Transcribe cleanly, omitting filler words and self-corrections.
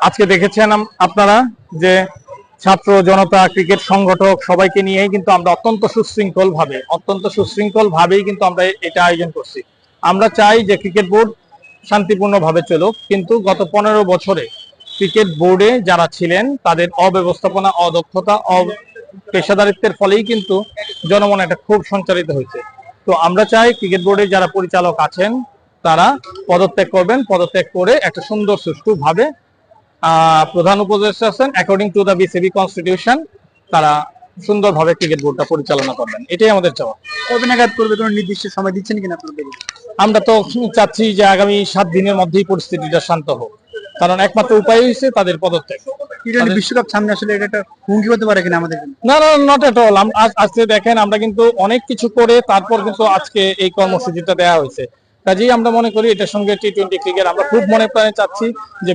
আজকে দেখেছেন আপনারা যে ছাত্র জনতা ক্রিকেট সংগঠক সবাইকে নিয়েই কিন্তু আমরা অত্যন্ত সুশৃঙ্খল ভাবেই কিন্তু আমরা এটা আয়োজন করছি। আমরা চাই যে ক্রিকেট বোর্ড শান্তিপূর্ণ ভাবে চলুক, কিন্তু গত 15 বছরে ক্রিকেট বোর্ডে যারা ছিলেন তাদের অব্যবস্থাপনা, অদক্ষতা, পেশাদারিত্বের ফলেই কিন্তু জনমনে একটা ক্ষোভ সঞ্চারিত হয়েছে। তো আমরা চাই ক্রিকেট বোর্ডে যারা পরিচালক আছেন তারা পদত্যাগ করবেন, পদত্যাগ করে একটা সুন্দর সুষ্ঠু ভাবে প্রধান উপদেষ্টা আছেন according to the BCB constitution, তারা সুন্দরভাবে ক্রিকেট বোর্ডটা পরিচালনা করবেন, এটাই আমাদের চাওয়া। কবে নাগাদ করবে, কোনো নির্দিষ্ট সময় দিচ্ছেন কিনা আপনাদের? আমরা তো চাচ্ছি যে আগামী 7 দিনের মধ্যেই পরিস্থিতিটা শান্ত হোক, কারণ একমাত্র উপায় হচ্ছে তাদের পদত্যাগ। বিশ্বকাপ সামনে, আসলে এটা একটা হুমকি হতে পারে কিনা আমাদের? না, নট এট অল। আজকে দেখেন আমরা কিন্তু অনেক কিছু করে তারপর কিন্তু আজকে এই কর্মসূচিটা দেওয়া হয়েছে। কাজেই আমরা মনে করি এটার সঙ্গে টি-20 ক্রিকেট আমরা খুব মনে প্রাণে চাচ্ছি যে